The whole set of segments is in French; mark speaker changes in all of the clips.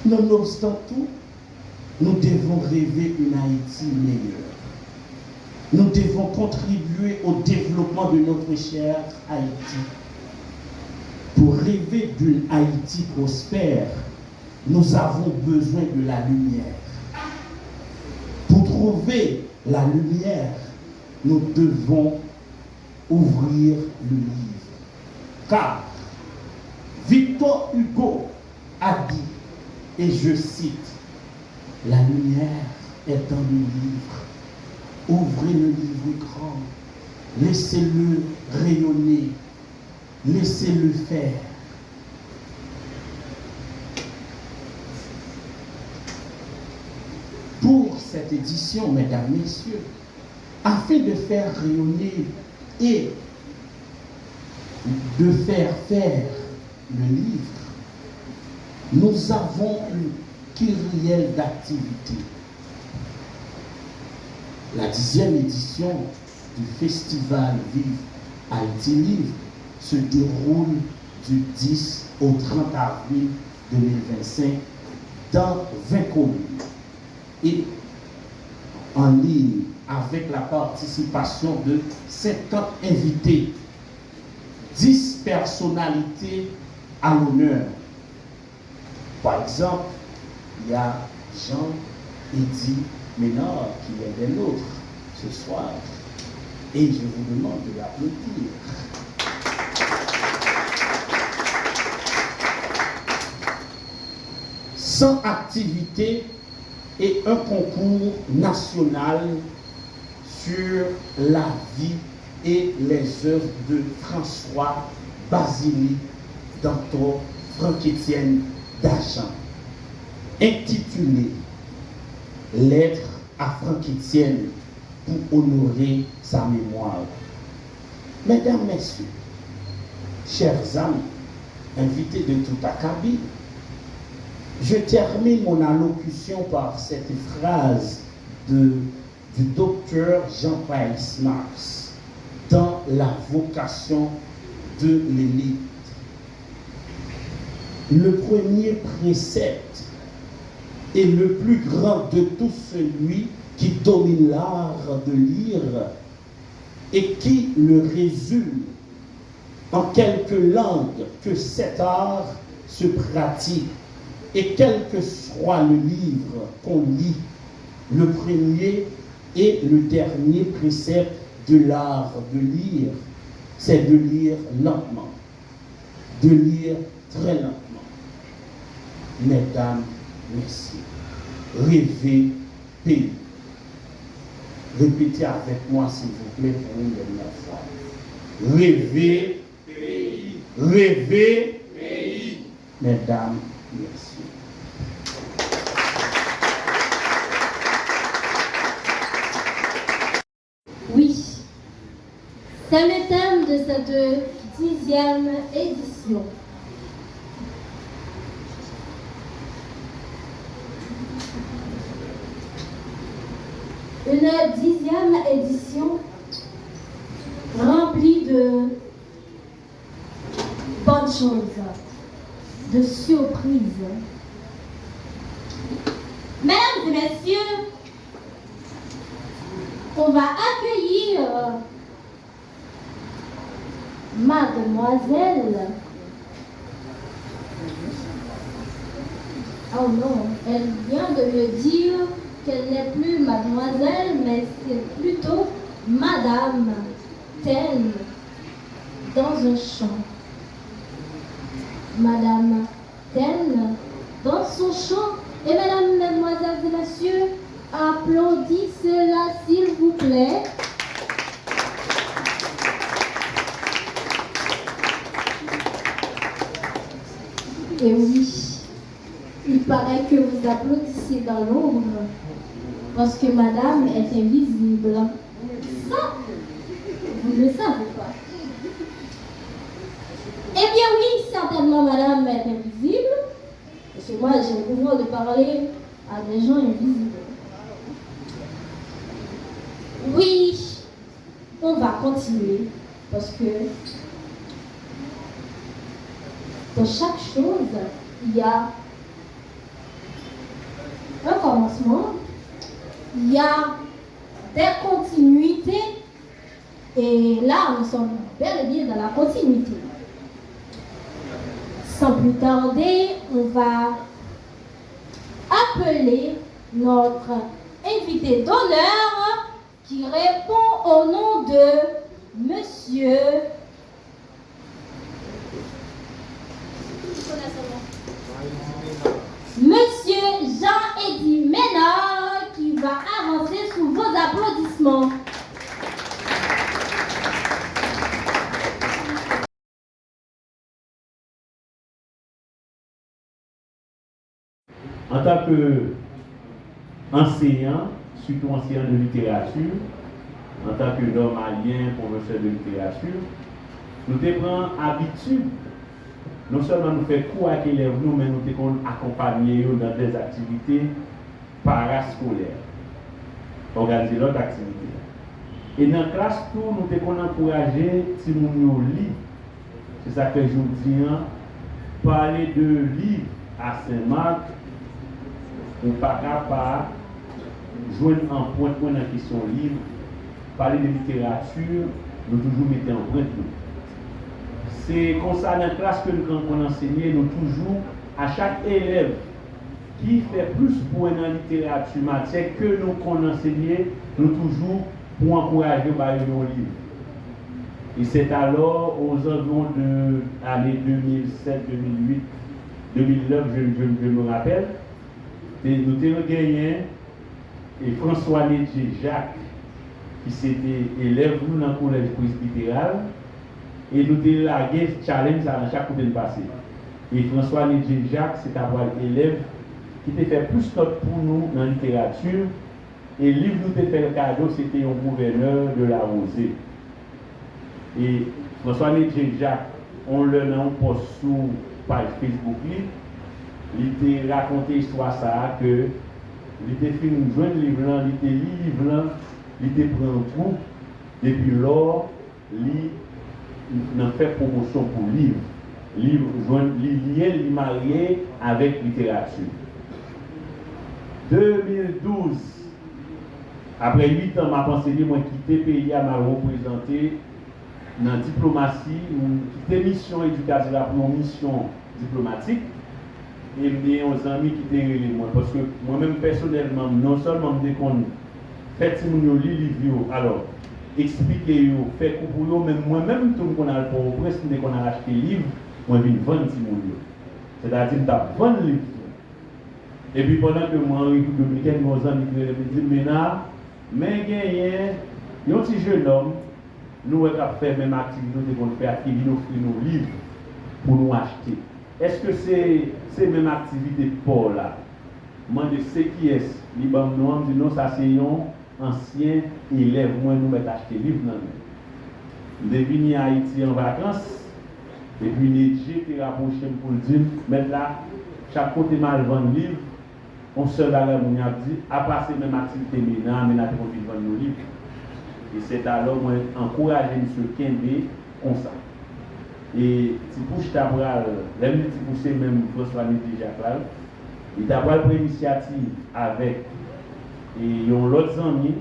Speaker 1: Nonobstant tout, nous devons rêver une Haïti meilleure. Nous devons contribuer au développement de notre chère Haïti. Pour rêver d'une Haïti prospère, nous avons besoin de la lumière. Pour trouver la lumière, nous devons ouvrir le livre. Car Victor Hugo a dit, et je cite, « La lumière est dans le livre. Ouvrez le livre grand, laissez-le rayonner, laissez-le faire. » Pour cette édition, mesdames, messieurs, afin de faire rayonner et de faire faire le livre, nous avons une kyrielle d'activités. La 10e édition du festival Vive Haïti Livre se déroule du 10 au 30 avril 2025 dans 20 communes et en ligne avec la participation de 50 invités, 10 personnalités à l'honneur. Par exemple, il y a Jean-Eddy Ménard qui est des nôtres ce soir et je vous demande de l'applaudir. Sans activité et un concours national sur la vie et les œuvres de François Basile Danton Franck-Étienne d'Argent, intitulé Lettre à Franck-Étienne pour honorer sa mémoire. Mesdames, Messieurs, chers amis, invités de tout acabit, je termine mon allocution par cette phrase du docteur Jean-Paul Marx dans La vocation de l'élite. Le premier précepte est le plus grand de tout celui qui domine l'art de lire et qui le résume en quelques langues que cet art se pratique. Et quel que soit le livre qu'on lit, le premier et le dernier précepte de l'art de lire, c'est de lire lentement, de lire très lentement. Mesdames, messieurs, rêvez pays. Répétez avec moi, s'il vous plaît, pour une dernière fois. Rêvez pays. Rêvez pays. Mesdames, messieurs.
Speaker 2: Oui, c'est le thème de cette 10e édition. Une 10e édition remplie de bonnes choses, de surprises. Mesdames et messieurs, on va accueillir mademoiselle. Oh non, elle vient de me dire qu'elle n'est plus mademoiselle, mais c'est plutôt Madame Ten dans un chant. Madame Ten dans son chant. Et mesdames, mesdemoiselles et messieurs, applaudissez-la s'il vous plaît. Et oui, il paraît que vous applaudissez dans l'ombre parce que madame est invisible. Ça, vous ne le savez pas. Eh bien oui, certainement madame est invisible. Parce que moi, j'ai le pouvoir de parler à des gens invisibles. Oui, on va continuer parce que dans chaque chose, il y a un commencement, il y a des continuités, et là, nous sommes bel et bien dans la continuité. Sans plus tarder, on va appeler notre invité d'honneur qui répond au nom de Monsieur Jean-Eddy Ménard, qui va avancer sous vos applaudissements.
Speaker 3: En tant qu'enseignant, surtout enseignant de littérature, en tant que normalien, professeur de littérature, nous prenons habitude, non seulement nous faisons cours avec les élèves, mais nous devons accompagner dans des activités parascolaires, organiser d'autres activités. Et dans la classe, tout, nous devons encourager si nous lisons. C'est ça que je vous dis, parler de livres à Saint-Marc, ou pas capable joindre en point dans la question livre, parler de littérature, nous toujours mettons en point. C'est comme ça dans la classe que nous enseignons, nous toujours, à chaque élève qui fait plus pour dans la littérature matière que nous enseignons, nous toujours pour encourager à lire nos livres. Et c'est alors aux environs de l'année 2007, 2008, 2009, je me rappelle, nous avons gagné et François Nedje Jacques, qui c'était élève nous dans le collège presbytéral, et nous avons lagué challenge dans chaque côté de passé. Et François Nedje Jacques, c'est avoir élève qui t'a fait plus note pour nous dans la littérature, et le livre nous t'a fait le cadeau, c'était un gouverneur de la Rosée. Et François Nedje Jacques, on le nom poste sur page Facebook. Il t'a raconté l'histoire ça que il t'a fait une jointe livre, il t'a lu livre, il t'a pris un coup, depuis lors, il a fait promotion pour livre. Il marié avec littérature. 2012, après 8 ans, m'a enseigné, moi quitté pays à m'a représenté dans la diplomatie, quitté mission éducative pour une mission diplomatique. Et j'ai des amis qui étaient relais moi, parce que moi-même personnellement, non seulement je fait si nous lit livre, alors expliquer, faire coup pour eux, même moi-même, tout le monde a le pour presse, dès qu'on a acheté livre, moi je viens vendre si mon livre. C'est-à-dire que je vends le livre. Et puis pendant que moi, en République Dominicaine, mes amis me disent, mais il y a un petit jeune homme, nous avons fait la même activité qu'on fait, qui vient offrir nos livres pour nous acheter. Est-ce que c'est ces mêmes activités pour là? Moi, je sais qui est. Les gens me disent non, ça c'est un ancien élève. Moi, nous mettons acheter des livres. Nous sommes venus à Haïti en vacances. Et puis, j'ai été rapproché pour le dire, mais là, chaque côté mal vendre livre, on se va là, on a dit, à passer même activité maintenant, mais nous avons vendre nos livres. Et c'est alors, moi, encourager M. Kembe comme ça. Et si pousse Tabral, même si pousse même François Nedje Jacques, il a pris l'initiative avec l'autre ami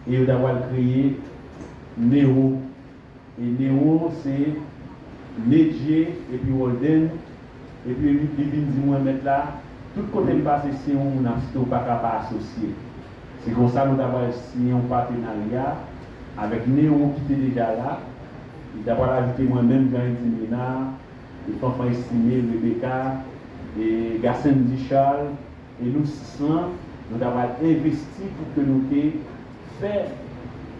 Speaker 3: et il a créé Néo. Et Néo, c'est Nedje et puis Walden. Et puis il vient dire moi mettre là, tout côté de passé, c'est on n'a pas associé. C'est comme ça que nous avons signé un partenariat avec Néo qui était déjà là. Il a ajouté moi-même Jean-Eddy Ménard, les enfants estimés, Rebecca, et Gassen Dichal, et nous sommes, nous avons investi pour que nous fait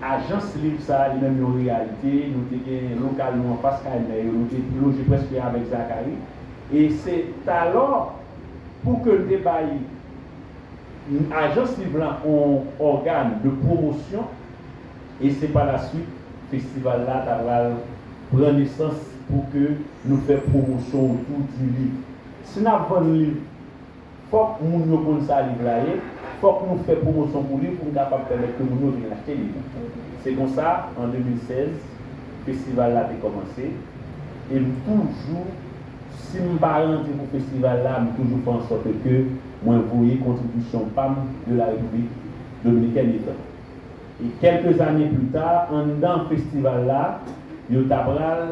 Speaker 3: agence livre ça, même en réalité, nous avons localement en face Calmer, nous avons logé presque avec Zachary. Et c'est alors pour que le débat, une agence livre en organe de promotion, et c'est par la suite. Festival là, va prendre naissance pour que nous fassions promotion autour du livre. Si nous avons un livre, il faut que nous connaissions ça livre là, il faut que nous fassions promotion pour lui pour nous permettre que nous viennent acheter le livre. C'est comme ça, en 2016, le festival là a commencé. Et toujours, si je ne pas rentrer pour le festival là, je toujours faire en sorte que moi voyais contribution PAM de la République dominicaine. Et quelques années plus tard, dans le festival là, il y a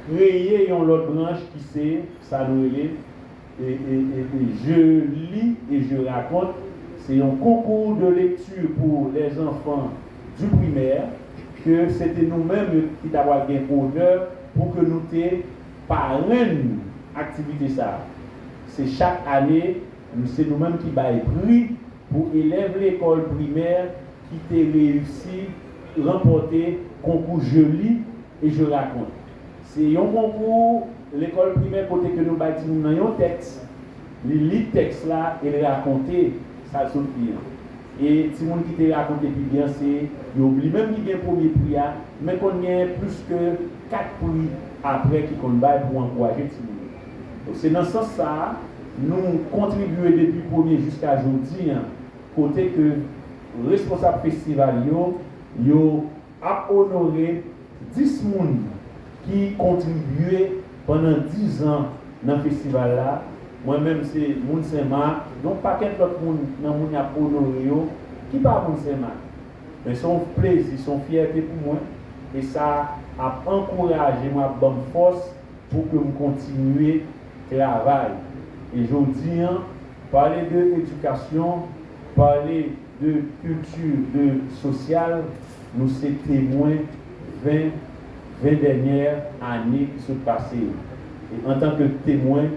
Speaker 3: créé une autre branche qui c'est, ça nous est, et je lis et je raconte. C'est un concours de lecture pour les enfants du primaire, que c'était nous-mêmes qui avons gagné honneur pour que nous te parrainons activité ça. C'est chaque année, c'est nous-mêmes qui baillons prix pour élèves de l'école primaire qui t'ont réussi à remporter concours je lis et je raconte. C'est un concours, l'école primaire, côté que nous bâtissons dans un texte, les lit texte là et les raconter, ça saute bien. Et si mon qui te raconte plus bien, c'est, il oublie même qu'il y a un premier prix, mais qu'on y a plus que 4 prix après qui qu'on baille pour encourager tout le monde. Donc c'est dans ce sens-là, nous contribuons depuis le premier jusqu'à aujourd'hui, côté que le responsable festival yo a honoré 10 personnes qui contribuaient pendant 10 ans dans le festival là. Moi-même, c'est Moun Saint-Marc, donc pas d'autres monde dans le monde qui a honoré, qui pas Moun Saint-Marc. Mais son plaisir, son fierté pour moi, et ça a encouragé moi à bonne force pour que je continue le travail. Et je dis, parler d'éducation, parler de culture sociale, nous sommes témoins 20 dernières années qui se passent. Et en tant que témoins,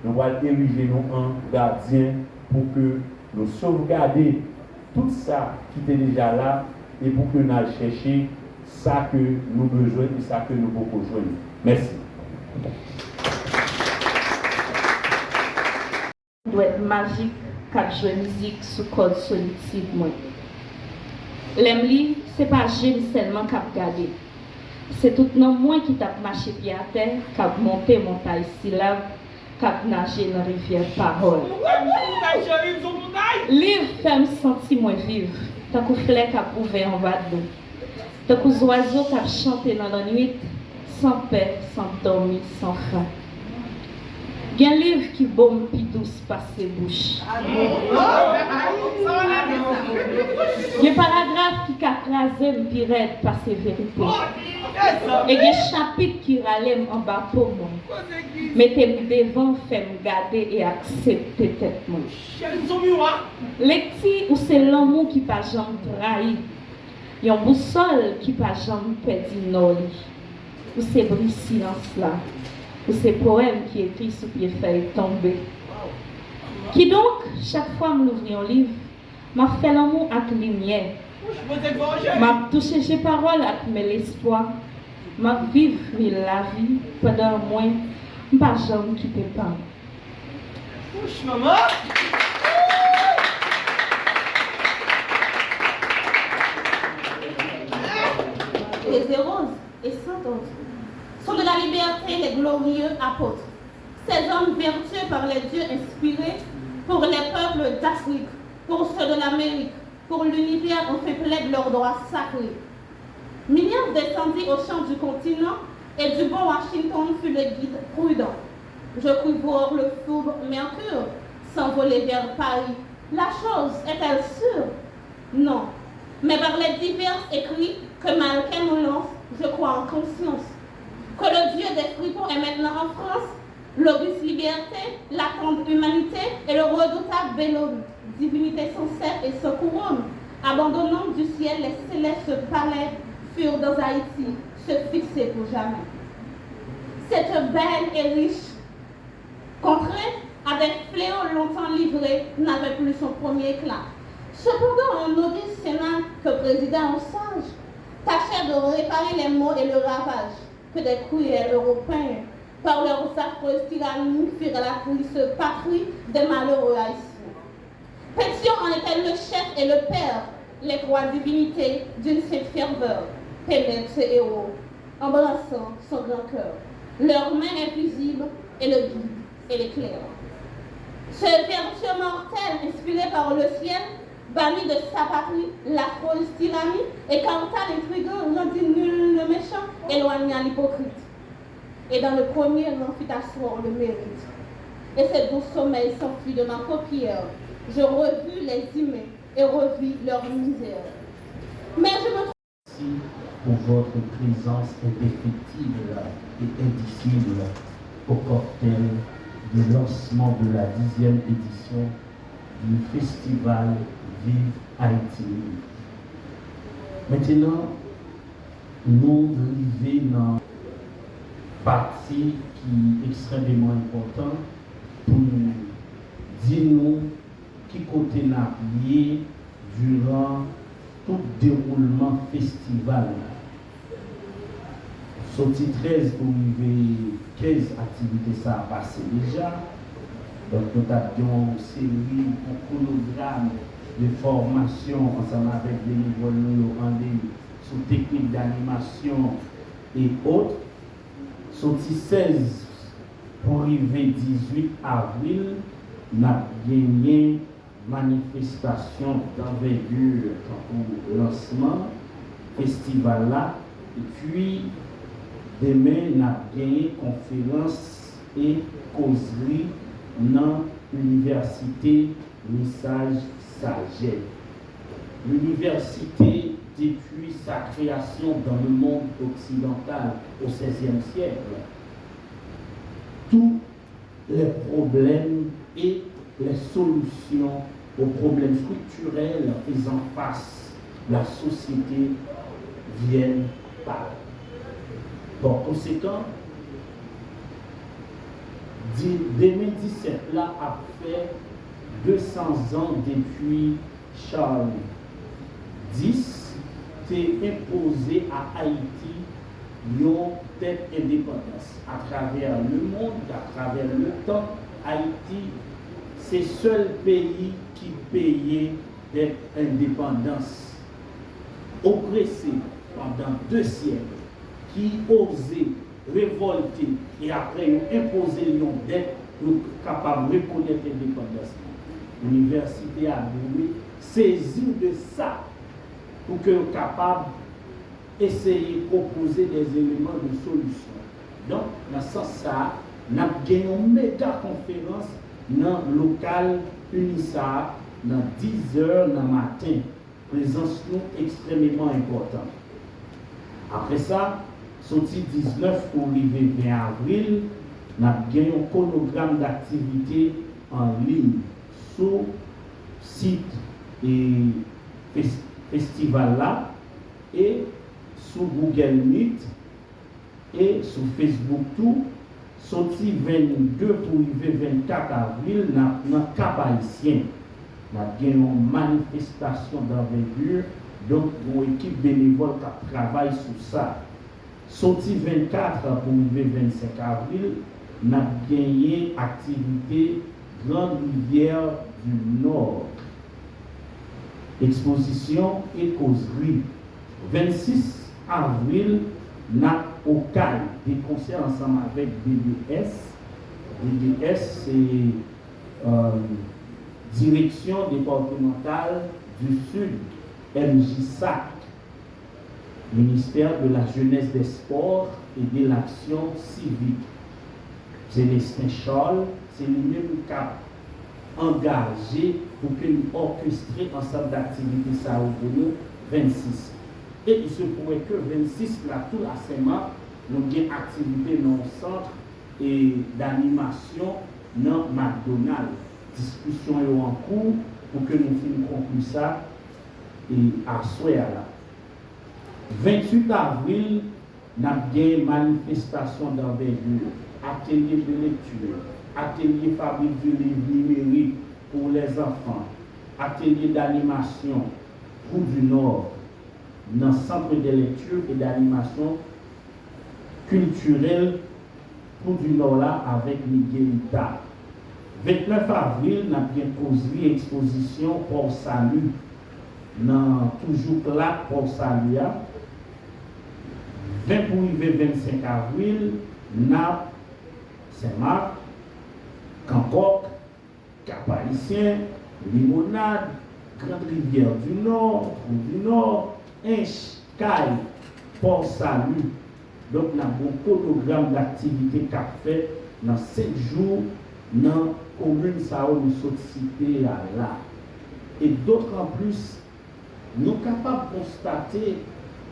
Speaker 3: nous allons ériger nous en gardiens pour que nous sauvegardions tout ça qui était déjà là et pour que nous allions chercher ça que nous avons besoin et ça que nous pouvons besoin. Merci.
Speaker 4: Il doit être magique quand je joue musique sous code solitude. L'emli, ce n'est pas j'aime seulement qu'à regarder. C'est tout non moins qui t'a marché pied à terre, qu'à monter montagne syllabe, qu'à nager dans la rivière parole. Livre fait me sentir moins vivre, tant que fleur qui a prouvé en bas d'eau, tant que oiseaux qui a chanté dans la nuit, sans paix, sans dormir, sans faim. Il y a un livre qui bombe puis douce par ses bouches. Il y a un paragraphe qui a crasé me puis raide par ses vérités. Et il y a un chapitre qui râle en bas pour moi. Mettez-moi devant, faites-moi garder et accepter tête moi. Les petits ou c'est l'amour qui pas jamais trahi. Il y a un boussole qui pas jamais perdu nord. Ou c'est bruit silence là. Ou ces poèmes qui écrit sous pied feuille tombé. Qui donc, chaque fois que m'ouvre un livre, m'a fait l'amour avec lumière. M'a touché ses paroles avec l'espoir. M'a vivre la vie pendant moins, pas jamais quitter pas.
Speaker 5: Les roses et sans autres sont de la liberté les glorieux apôtres. Ces hommes vertueux par les dieux inspirés pour les peuples d'Afrique, pour ceux de l'Amérique, pour l'univers ont fait plaider leurs droits sacrés. Millions descendit au champ du continent et du bon Washington fut le guide prudent. Je crus voir le fourbe Mercure s'envoler vers Paris. La chose est-elle sûre? Non. Mais par les divers écrits que Malcolm nous lance, je crois en conscience. Que le Dieu des fripons est maintenant en France, l'auguste liberté, la tendre humanité et le redoutable Bellone, divinité sans sceptre et sans couronne, abandonnant du ciel les célestes palais, furent dans Haïti, se fixer pour jamais. Cette belle et riche contrée, avec fléau longtemps livré, n'avait plus son premier éclat. Cependant, un audit Sénat que présidait un sage tâchait de réparer les maux et le ravage que des cruels Européens, par leurs affreuses tyrannies, firent à la triste patrie des malheureux haïtiens. Pétion en était le chef et le père, les trois divinités d'une sainte ferveur, pénètrent ces héros, embrassant son grand cœur, leurs mains invisibles et le guide et l'éclair. Ce vertueux mortel, inspiré par le ciel, banni de sa patrie l'affreuse tyrannie, écarta l'intriguant, rendit nul le méchant, éloigna l'hypocrite. et dans le premier rang fit asseoir le mérite. Et ce doux sommeil s'enfuit de ma paupière. Je revis les humains et revis leur misère. Mais je me trouve
Speaker 1: Merci pour votre présence indéfectible et indicible au cocktail de lancement de la 10e édition du festival Vive Haïti. Maintenant, nous arrivons dans une partie qui est extrêmement importante pour nous dire nous qui côté n'a lié durant tout déroulement festival. Sorti 13 pour arriver 15 activités, ça a passé déjà. Donc nous avons une série, un chronogramme de formation ensemble avec des niveaux en ligne sur technique d'animation et autres. Sorti 16 pour arriver 18 avril, nous avons gagné manifestation d'envergure pour le lancement festival là. Et puis demain, nous avons gagné conférence et causerie dans l'université Message Sagesse. L'université, depuis sa création dans le monde occidental au XVIe siècle, tous les problèmes et les solutions aux problèmes structurels faisant face à la société viennent par. Par conséquent, 2017 là a fait 200 ans depuis Charles X s'est imposé à Haïti une telle indépendance. À travers le monde, à travers le temps, Haïti, c'est le seul pays qui payait d'être indépendance. Oppressé pendant 2 siècles, qui osait révolter et après imposer une dette capable de reconnaître l'indépendance. L'université a dû saisir de ça pour que capable essayer de proposer des éléments de solution. Donc, dans ce sens-là, nous avons gagné une méga conférence dans le local UNISA dans 10 heures dans le matin. Présence nous extrêmement importante. Après ça, sorti 19 pour arriver 20 avril, nous avons gagné un chronogramme d'activité en ligne sur le site et festival là et sur Google Meet et sur Facebook tout. Sorti 22 pour arriver 24 avril dans le Cap Haïtien. Nous avons gagné une manifestation d'envergure, donc une équipe bénévole qui travaille sur ça. Sorti 24 pour arriver 25 avril, nous avons gagné activité Grande Rivière du Nord. Exposition et causerie. 26 avril, nous avons au CAI des concerts ensemble avec DDS. DDS, c'est Direction départementale du Sud, MJSAC, Ministère de la Jeunesse, des Sports et de l'Action civique. Célestin Charles, c'est lui-même qui a engagé pour que nous orchestrions ensemble d'activités ça pour nous 26. Et il se pourrait que 26, là, tout la semaine, nous avons une activité dans le centre et d'animation dans McDonald's. Discussion est en cours pour que nous finissons conclure ça et à soir là. 28 avril, nous avons une manifestation d'envergure, atelier de lecture, atelier fabrique du livre numérique pour les enfants, atelier d'animation pour du Nord, dans le centre de lecture et d'animation culturelle pour du Nord là avec Miguelita. 29 avril, nous avons bien posé exposition pour salut. Dans toujours là pour salut. 20 pour arriver 25 avril, Nap, Saint-Marc, Cancoc, Cap-Haïtien, Limonade, Grande Rivière du Nord, Inch, Caille, Port-Salut, Donc, nous avons un chronogramme d'activité qu'a fait dans 7 jours dans la commune Sao, nous sommes cités là. Et d'autres en plus, nous sommes capables de constater,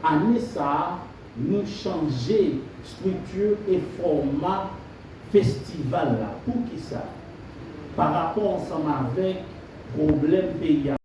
Speaker 1: année ça, nous changer structure et format festival là. Pour qui ça? Par rapport ensemble avec problème payant.